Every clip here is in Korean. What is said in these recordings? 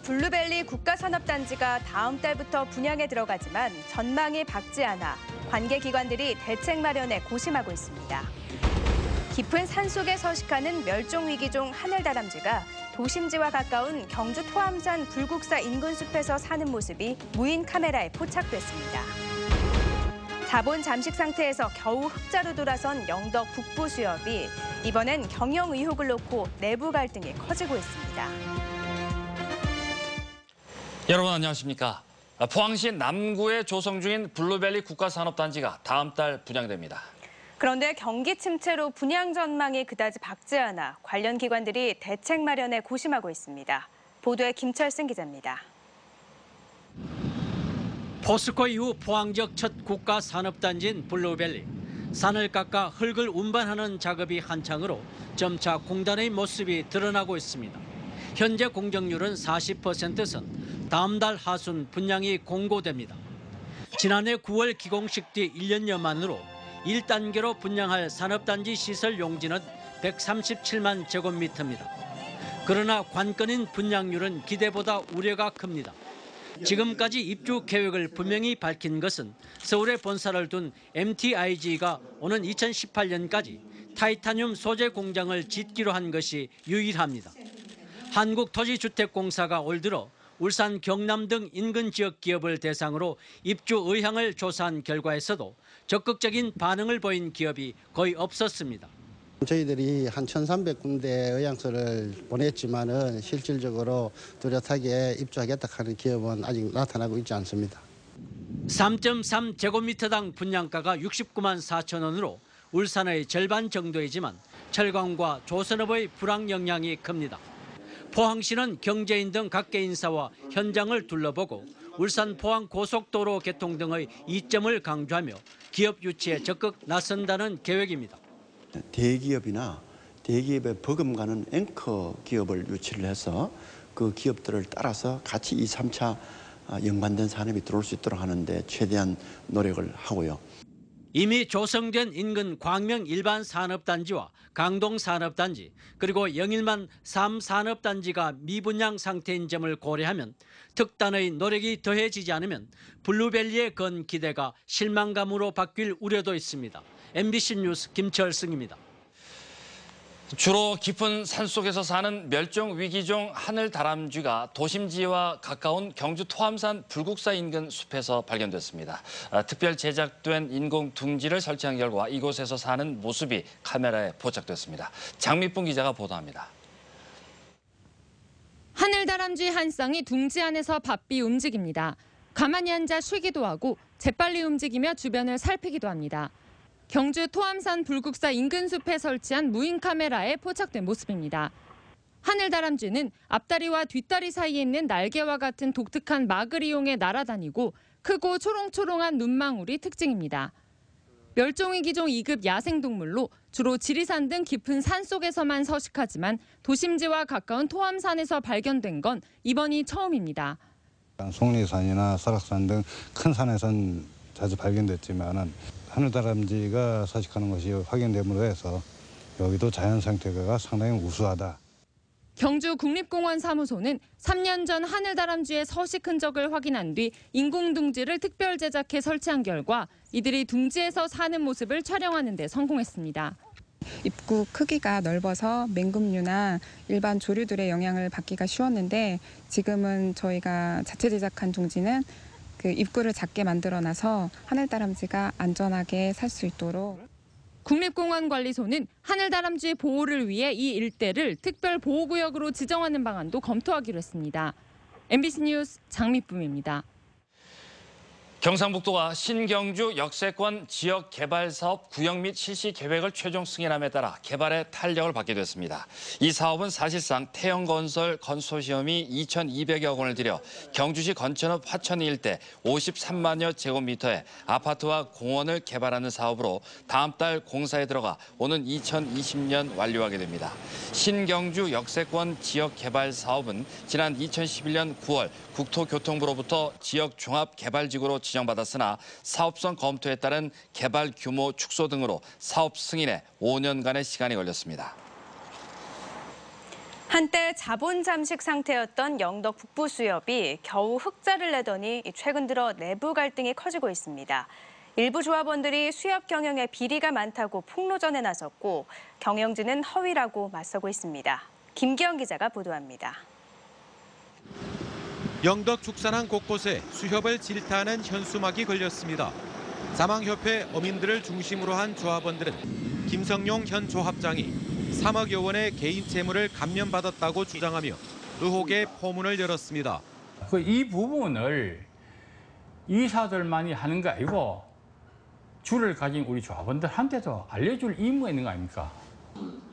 블루벨리 국가산업단지가 다음 달부터 분양에 들어가지만 전망이 밝지 않아 관계기관들이 대책 마련에 고심하고 있습니다. 깊은 산속에 서식하는 멸종위기종 하늘다람쥐가 도심지와 가까운 경주 토암산 불국사 인근 숲에서 사는 모습이 무인 카메라에 포착됐습니다. 자본 잠식 상태에서 겨우 흑자로 돌아선 영덕 북부 수협이 이번엔 경영 의혹을 놓고 내부 갈등이 커지고 있습니다. 여러분 안녕하십니까? 포항시 남구에 조성 중인 블루벨리 국가산업단지가 다음 달 분양됩니다. 그런데 경기 침체로 분양 전망이 그다지 밝지 않아 관련 기관들이 대책 마련에 고심하고 있습니다. 보도에 김철승 기자입니다. 포스코 이후 포항적 첫 국가산업단지인 블루벨리. 산을 깎아 흙을 운반하는 작업이 한창으로 점차 공단의 모습이 드러나고 있습니다. 현재 공정률은 40%선 다음 달 하순 분양이 공고됩니다. 지난해 9월 기공식 뒤 1년여 만으로 1단계로 분양할 산업단지 시설 용지는 137만 제곱미터입니다. 그러나 관건인 분양률은 기대보다 우려가 큽니다. 지금까지 입주 계획을 분명히 밝힌 것은 서울에 본사를 둔 MTIG가 오는 2018년까지 타이타늄 소재 공장을 짓기로 한 것이 유일합니다. 한국토지주택공사가 올 들어 울산, 경남 등 인근 지역 기업을 대상으로 입주 의향을 조사한 결과에서도 적극적인 반응을 보인 기업이 거의 없었습니다. 저희들이 한 1,300군데 의향서를 보냈지만은 실질적으로 뚜렷하게 입주하겠다 하는 기업은 아직 나타나고 있지 않습니다. 3.3 제곱미터당 분양가가 69만 4천 원으로 울산의 절반 정도이지만 철강과 조선업의 불황 영향이 큽니다. 포항시는 경제인 등 각계 인사와 현장을 둘러보고 울산 포항 고속도로 개통 등의 이점을 강조하며 기업 유치에 적극 나선다는 계획입니다. 대기업이나 대기업에 버금가는 앵커 기업을 유치를 해서 그 기업들을 따라서 같이 2, 3차 연관된 산업이 들어올 수 있도록 하는데 최대한 노력을 하고요. 이미 조성된 인근 광명 일반산업단지와 강동산업단지 그리고 영일만 3산업단지가 미분양 상태인 점을 고려하면 특단의 노력이 더해지지 않으면 블루벨리에 건 기대가 실망감으로 바뀔 우려도 있습니다. MBC 뉴스 김철승입니다. 주로 깊은 산속에서 사는 멸종위기종 하늘다람쥐가 도심지와 가까운 경주 토암산 불국사 인근 숲에서 발견됐습니다. 특별 제작된 인공 둥지를 설치한 결과 이곳에서 사는 모습이 카메라에 포착됐습니다. 장미뿐 기자가 보도합니다. 하늘다람쥐 한 쌍이 둥지 안에서 바삐 움직입니다. 가만히 앉아 쉬기도 하고 재빨리 움직이며 주변을 살피기도 합니다. 경주 토암산 불국사 인근 숲에 설치한 무인 카메라에 포착된 모습입니다. 하늘다람쥐는 앞다리와 뒷다리 사이에 있는 날개와 같은 독특한 막을 이용해 날아다니고 크고 초롱초롱한 눈망울이 특징입니다. 멸종위기종 2급 야생동물로 주로 지리산 등 깊은 산속에서만 서식하지만 도심지와 가까운 토암산에서 발견된 건 이번이 처음입니다. 속리산이나 설악산 등 큰 산에선 자주 발견됐지만 하늘다람쥐가 서식하는 것이 확인됨으로 해서 여기도 자연 상태가 상당히 우수하다. 경주 국립공원 사무소는 3년 전 하늘다람쥐의 서식 흔적을 확인한 뒤 인공둥지를 특별 제작해 설치한 결과 이들이 둥지에서 사는 모습을 촬영하는 데 성공했습니다. 입구 크기가 넓어서 맹금류나 일반 조류들의 영향을 받기가 쉬웠는데 지금은 저희가 자체 제작한 둥지는 그 입구를 작게 만들어놔서 하늘다람쥐가 안전하게 살 수 있도록. 국립공원관리소는 하늘다람쥐 보호를 위해 이 일대를 특별보호구역으로 지정하는 방안도 검토하기로 했습니다. MBC 뉴스 장미쁨입니다. 경상북도가 신경주 역세권 지역개발사업 구역 및 실시 계획을 최종 승인함에 따라 개발에 탄력을 받게 됐습니다. 이 사업은 사실상 태영건설 건소시엄이 2,200여 원을 들여 경주시 건천읍 화천 일대 53만여 제곱미터의 아파트와 공원을 개발하는 사업으로 다음 달 공사에 들어가 오는 2020년 완료하게 됩니다. 신경주 역세권 지역개발사업은 지난 2011년 9월 국토교통부로부터 지역종합개발지구로 지정받았으나 사업성 검토에 따른 개발 규모 축소 등으로 사업 승인에 5년간의 시간이 걸렸습니다. 한때 자본 잠식 상태였던 영덕 북부 수협이 겨우 흑자를 내더니 최근 들어 내부 갈등이 커지고 있습니다. 일부 조합원들이 수협 경영에 비리가 많다고 폭로전에 나섰고 경영진은 허위라고 맞서고 있습니다. 김기영 기자가 보도합니다. 영덕 축산항 곳곳에 수협을 질타하는 현수막이 걸렸습니다. 자망협회 어민들을 중심으로 한 조합원들은 김성용 현 조합장이 3억여 원의 개인 채무를 감면받았다고 주장하며 의혹의 포문을 열었습니다. 이 부분을 이사들만이 하는 거 아니고 줄을 가진 우리 조합원들한테도 알려줄 의무가 있는 거 아닙니까?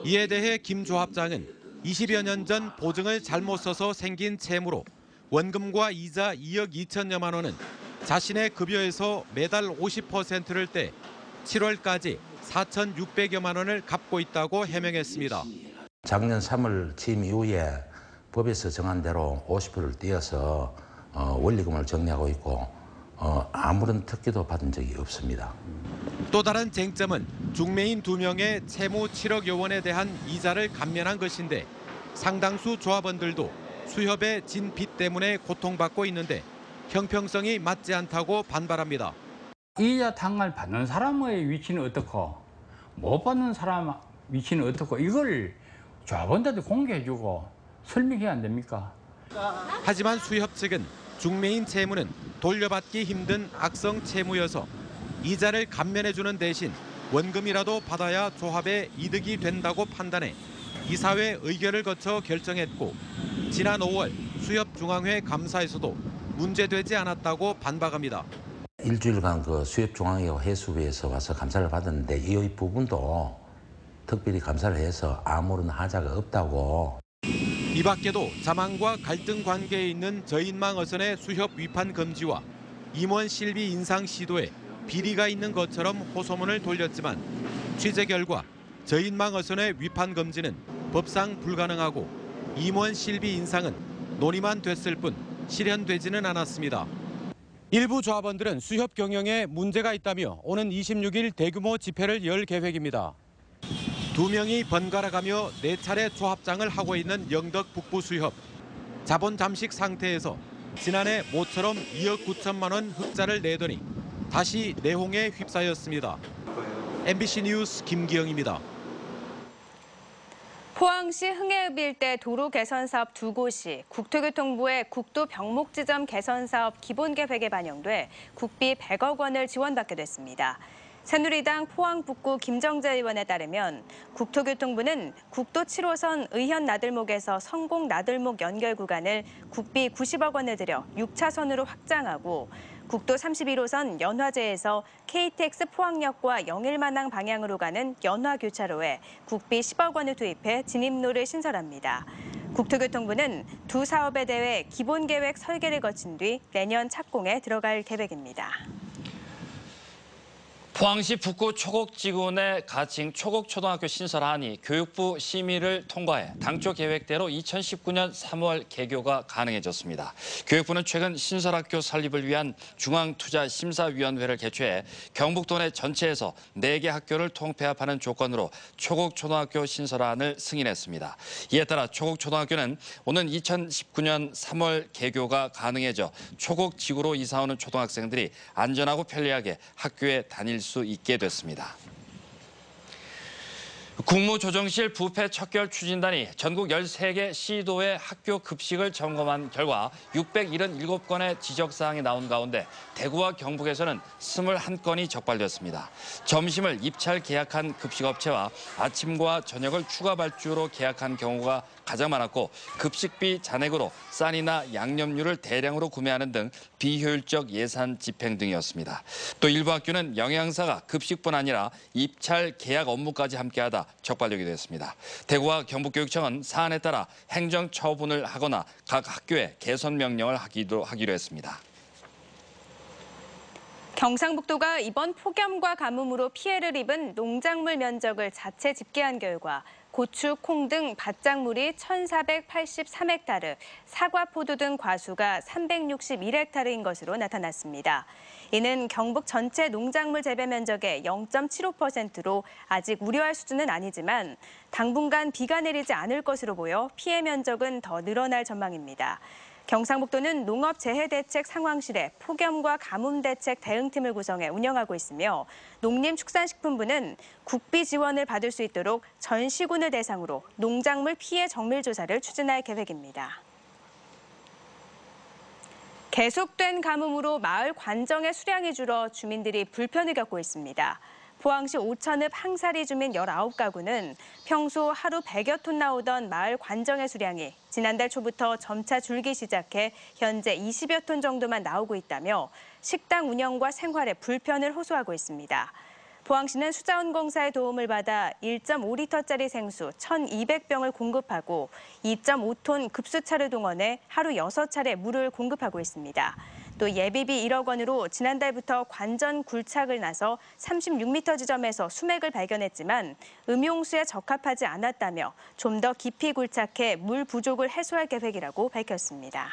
이에 대해 김 조합장은 20여 년 전 보증을 잘못 써서 생긴 채무로 원금과 이자 2억 2천여만 원은 자신의 급여에서 매달 50%를 떼 7월까지 4,600여만 원을 갚고 있다고 해명했습니다. 작년 3월 취임 이후에 법에서 정한 대로 50%를 떼어서 원리금을 정리하고 있고 아무런 특혜도 받은 적이 없습니다. 또 다른 쟁점은 중매인 2명의 채무 7억여 원에 대한 이자를 감면한 것인데 상당수 조합원들도 수협의 진 빚 때문에 고통받고 있는데 형평성이 맞지 않다고 반발합니다. 이자 당을 받는 사람의 위치는 어떻고 못 받는 사람 위치는 어떻고 이걸 조합원들한테 공개해주고 설명해야 안 됩니까? 하지만 수협 측은 중매인 채무는 돌려받기 힘든 악성 채무여서 이자를 감면해주는 대신 원금이라도 받아야 조합에 이득이 된다고 판단해 이사회 의결을 거쳐 결정했고 지난 5월 수협중앙회 감사에서도 문제되지 않았다고 반박합니다. 일주일간 그 수협중앙회 해수부에서 와서 감사를 받았는데 이 부분도 특별히 감사를 해서 아무런 하자가 없다고. 이 밖에도 자망과 갈등 관계에 있는 저인망 어선의 수협 위판 금지와 임원 실비 인상 시도에 비리가 있는 것처럼 호소문을 돌렸지만 취재 결과 저인망 어선의 위판 금지는 법상 불가능하고 임원 실비 인상은 논의만 됐을 뿐 실현되지는 않았습니다. 일부 조합원들은 수협 경영에 문제가 있다며 오는 26일 대규모 집회를 열 계획입니다. 2명이 번갈아가며 4차례 조합장을 하고 있는 영덕 북부 수협. 자본 잠식 상태에서 지난해 모처럼 2억 9천만 원 흑자를 내더니 다시 내홍에 휩싸였습니다. MBC 뉴스 김기영입니다. 포항시 흥해읍 일대 도로 개선 사업 2곳이 국토교통부의 국도 병목 지점 개선 사업 기본 계획에 반영돼 국비 100억 원을 지원받게 됐습니다. 새누리당 포항 북구 김정재 의원에 따르면 국토교통부는 국도 7호선 의현 나들목에서 성공 나들목 연결 구간을 국비 90억 원을 들여 6차선으로 확장하고 국도 31호선 연화제에서 KTX 포항역과 영일만항 방향으로 가는 연화교차로에 국비 10억 원을 투입해 진입로를 신설합니다. 국토교통부는 두 사업에 대해 기본계획 설계를 거친 뒤 내년 착공에 들어갈 계획입니다. 포항시 북구 초곡지구내 가칭 초곡초등학교 신설안이 교육부 심의를 통과해 당초 계획대로 2019년 3월 개교가 가능해졌습니다. 교육부는 최근 신설학교 설립을 위한 중앙투자심사위원회를 개최해 경북도 내 전체에서 4개 학교를 통폐합하는 조건으로 초곡초등학교 신설안을 승인했습니다. 이에 따라 초곡초등학교는 오는 2019년 3월 개교가 가능해져 초곡지구로 이사오는 초등학생들이 안전하고 편리하게 학교에 다닐 수 있게 됐습니다. 국무조정실 부패 척결 추진단이 전국 13개 시도의 학교 급식을 점검한 결과 677건의 지적사항이 나온 가운데 대구와 경북에서는 21건이 적발됐습니다. 점심을 입찰 계약한 급식업체와 아침과 저녁을 추가 발주로 계약한 경우가 가장 많았고 급식비 잔액으로 쌀이나 양념류를 대량으로 구매하는 등 비효율적 예산 집행 등이었습니다. 또 일부 학교는 영양사가 급식뿐 아니라 입찰 계약 업무까지 함께하다 적발되기도 했습니다. 대구와 경북교육청은 사안에 따라 행정 처분을 하거나 각 학교에 개선 명령을 하기로 했습니다. 경상북도가 이번 폭염과 가뭄으로 피해를 입은 농작물 면적을 자체 집계한 결과 고추, 콩 등 밭작물이 1,483헥타르, 사과, 포도 등 과수가 361헥타르인 것으로 나타났습니다. 이는 경북 전체 농작물 재배 면적의 0.75%로 아직 우려할 수준은 아니지만 당분간 비가 내리지 않을 것으로 보여 피해 면적은 더 늘어날 전망입니다. 경상북도는 농업재해대책 상황실에 폭염과 가뭄대책 대응팀을 구성해 운영하고 있으며 농림축산식품부는 국비 지원을 받을 수 있도록 전 시군을 대상으로 농작물 피해 정밀 조사를 추진할 계획입니다. 계속된 가뭄으로 마을 관정의 수량이 줄어 주민들이 불편을 겪고 있습니다. 포항시 오천읍 항사리 주민 19가구는 평소 하루 100여 톤 나오던 마을 관정의 수량이 지난달 초부터 점차 줄기 시작해 현재 20여 톤 정도만 나오고 있다며 식당 운영과 생활에 불편을 호소하고 있습니다. 포항시는 수자원공사의 도움을 받아 1.5리터짜리 생수 1,200병을 공급하고 2.5톤 급수차를 동원해 하루 6차례 물을 공급하고 있습니다. 또 예비비 1억 원으로 지난달부터 관전 굴착을 나서 36m 지점에서 수맥을 발견했지만 음용수에 적합하지 않았다며 좀 더 깊이 굴착해 물 부족을 해소할 계획이라고 밝혔습니다.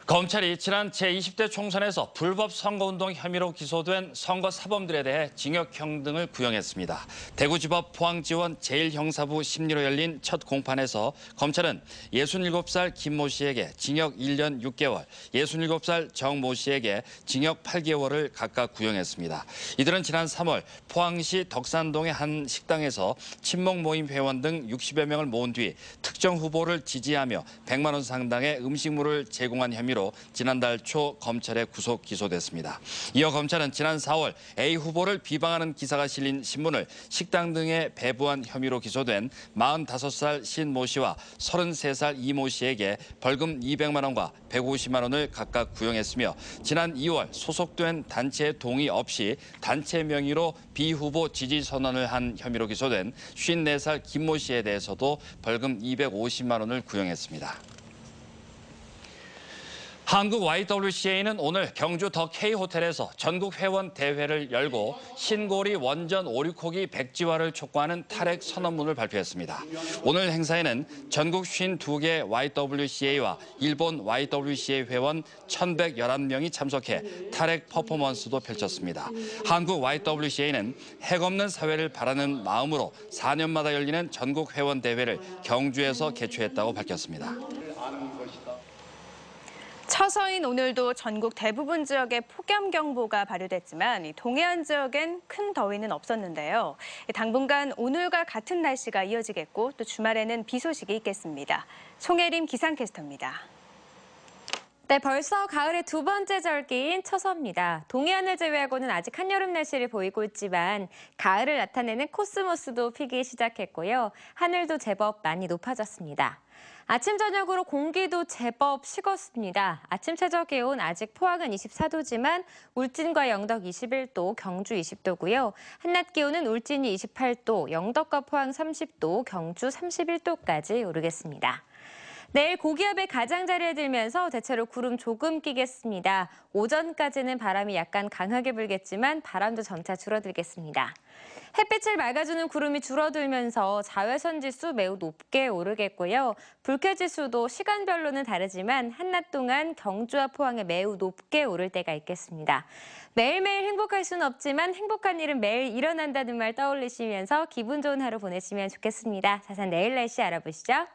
검찰이 지난 제20대 총선에서 불법 선거운동 혐의로 기소된 선거 사범들에 대해 징역형 등을 구형했습니다. 대구지법 포항지원 제1형사부 심리로 열린 첫 공판에서 검찰은 67살 김 모 씨에게 징역 1년 6개월, 67살 정 모 씨에게 징역 8개월을 각각 구형했습니다. 이들은 지난 3월 포항시 덕산동의 한 식당에서 친목 모임 회원 등 60여 명을 모은 뒤 특정 후보를 지지하며 100만 원 상당의 음식물을 제공한 혐의로 지난달 초 검찰에 구속 기소됐습니다. 이어 검찰은 지난 4월 A 후보를 비방하는 기사가 실린 신문을 식당 등에 배부한 혐의로 기소된 45살 신 모 씨와 33살 이 모 씨에게 벌금 200만 원과 150만 원을 각각 구형했으며 지난 2월 소속된 단체의 동의 없이 단체 명의로 B 후보 지지 선언을 한 혐의로 기소된 54살 김 모 씨에 대해서도 벌금 250만 원을 구형했습니다. 한국 YWCA는 오늘 경주 더 K호텔에서 전국 회원 대회를 열고 신고리 원전 오류코기 백지화를 촉구하는 탈핵 선언문을 발표했습니다. 오늘 행사에는 전국 52개 YWCA와 일본 YWCA 회원 1,111명이 참석해 탈핵 퍼포먼스도 펼쳤습니다. 한국 YWCA는 핵 없는 사회를 바라는 마음으로 4년마다 열리는 전국 회원 대회를 경주에서 개최했다고 밝혔습니다. 처서인 오늘도 전국 대부분 지역에 폭염경보가 발효됐지만 동해안 지역엔 큰 더위는 없었는데요. 당분간 오늘과 같은 날씨가 이어지겠고 또 주말에는 비 소식이 있겠습니다. 송혜림 기상캐스터입니다. 네, 벌써 가을의 두 번째 절기인 처서입니다. 동해안을 제외하고는 아직 한여름 날씨를 보이고 있지만 가을을 나타내는 코스모스도 피기 시작했고요. 하늘도 제법 많이 높아졌습니다. 아침 저녁으로 공기도 제법 식었습니다. 아침 최저 기온 아직 포항은 24도지만 울진과 영덕 21도, 경주 20도고요. 한낮 기온은 울진이 28도, 영덕과 포항 30도, 경주 31도까지 오르겠습니다. 내일 고기압의 가장자리에 들면서 대체로 구름 조금 끼겠습니다. 오전까지는 바람이 약간 강하게 불겠지만 바람도 점차 줄어들겠습니다. 햇빛을 막아주는 구름이 줄어들면서 자외선 지수 매우 높게 오르겠고요. 불쾌 지수도 시간별로는 다르지만 한낮 동안 경주와 포항에 매우 높게 오를 때가 있겠습니다. 매일매일 행복할 수는 없지만 행복한 일은 매일 일어난다는 말 떠올리시면서 기분 좋은 하루 보내시면 좋겠습니다. 자세한 내일 날씨 알아보시죠.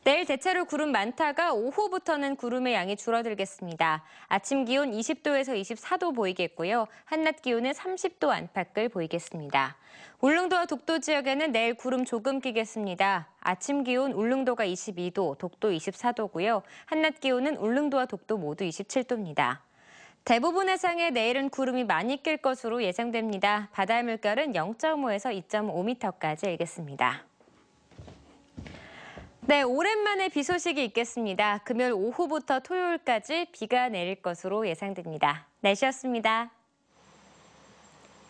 내일 대체로 구름 많다가 오후부터는 구름의 양이 줄어들겠습니다. 아침 기온 20도에서 24도 보이겠고요. 한낮 기온은 30도 안팎을 보이겠습니다. 울릉도와 독도 지역에는 내일 구름 조금 끼겠습니다. 아침 기온 울릉도가 22도, 독도 24도고요. 한낮 기온은 울릉도와 독도 모두 27도입니다. 대부분 해상에 내일은 구름이 많이 낄 것으로 예상됩니다. 바다의 물결은 0.5에서 2.5m까지 일겠습니다. 네, 오랜만에 비 소식이 있겠습니다. 금요일 오후부터 토요일까지 비가 내릴 것으로 예상됩니다. 날씨였습니다.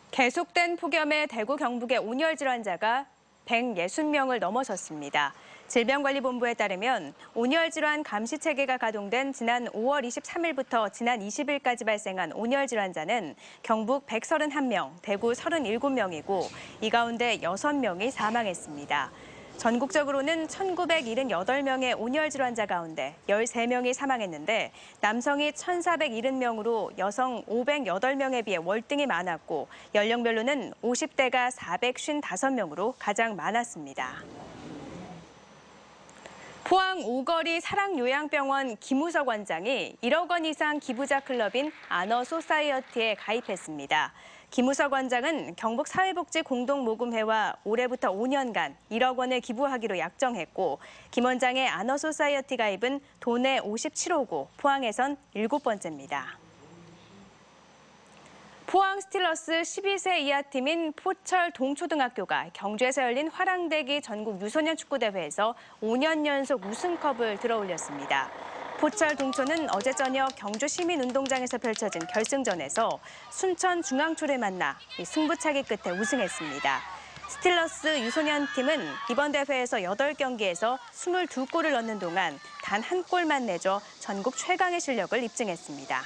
계속된 폭염에 대구 경북의 온열 질환자가 160명을 넘어섰습니다. 질병관리본부에 따르면 온열질환 감시체계가 가동된 지난 5월 23일부터 지난 20일까지 발생한 온열질환자는 경북 131명, 대구 37명이고 이 가운데 6명이 사망했습니다. 전국적으로는 1,978명의 온열질환자 가운데 13명이 사망했는데 남성이 1,470명으로 여성 508명에 비해 월등히 많았고 연령별로는 50대가 455명으로 가장 많았습니다. 포항 오거리 사랑요양병원 김우석 원장이 1억 원 이상 기부자 클럽인 아너소사이어티에 가입했습니다. 김우석 원장은 경북사회복지공동모금회와 올해부터 5년간 1억 원을 기부하기로 약정했고 김 원장의 아너소사이어티 가입은 도내 57호고 포항에선 7번째입니다. 포항 스틸러스 12세 이하 팀인 포철 동초등학교가 경주에서 열린 화랑대기 전국 유소년 축구대회에서 5년 연속 우승컵을 들어올렸습니다. 포철 동초는 어제 저녁 경주 시민운동장에서 펼쳐진 결승전에서 순천중앙초를 만나 승부차기 끝에 우승했습니다. 스틸러스 유소년 팀은 이번 대회에서 8경기에서 22골을 넣는 동안 단 한 골만 내줘 전국 최강의 실력을 입증했습니다.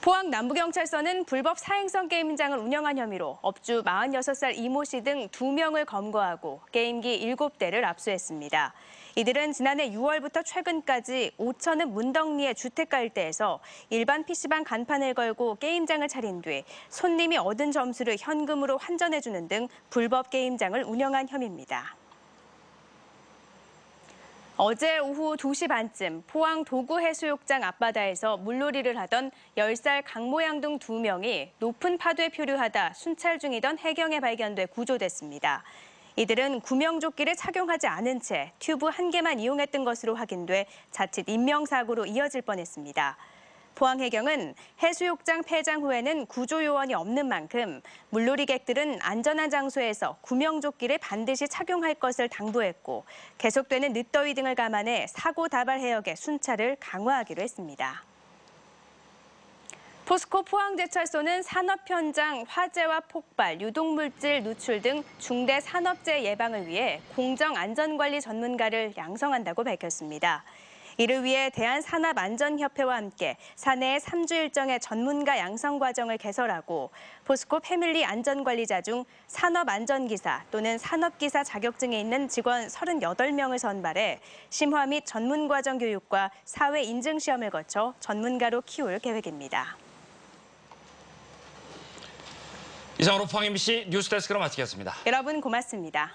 포항 남부경찰서는 불법 사행성 게임장을 운영한 혐의로 업주 46살 이모 씨 등 2명을 검거하고 게임기 7대를 압수했습니다. 이들은 지난해 6월부터 최근까지 오천읍 문덕리의 주택가 일대에서 일반 PC방 간판을 걸고 게임장을 차린 뒤 손님이 얻은 점수를 현금으로 환전해주는 등 불법 게임장을 운영한 혐의입니다. 어제 오후 2시 반쯤 포항 도구해수욕장 앞바다에서 물놀이를 하던 10살 강모양 등 2명이 높은 파도에 표류하다 순찰 중이던 해경에 발견돼 구조됐습니다. 이들은 구명조끼를 착용하지 않은 채 튜브 한 개만 이용했던 것으로 확인돼 자칫 인명사고로 이어질 뻔했습니다. 포항해경은 해수욕장 폐장 후에는 구조요원이 없는 만큼 물놀이객들은 안전한 장소에서 구명조끼를 반드시 착용할 것을 당부했고 계속되는 늦더위 등을 감안해 사고 다발 해역의 순찰을 강화하기로 했습니다. 포스코 포항제철소는 산업 현장 화재와 폭발, 유독물질 누출 등 중대 산업재해 예방을 위해 공정안전관리 전문가를 양성한다고 밝혔습니다. 이를 위해 대한산업안전협회와 함께 사내 3주 일정의 전문가 양성 과정을 개설하고 포스코 패밀리 안전관리자 중 산업안전기사 또는 산업기사 자격증이 있는 직원 38명을 선발해 심화 및 전문과정 교육과 사회 인증 시험을 거쳐 전문가로 키울 계획입니다. 이상으로 포항 MBC 뉴스데스크로 마치겠습니다. 여러분 고맙습니다.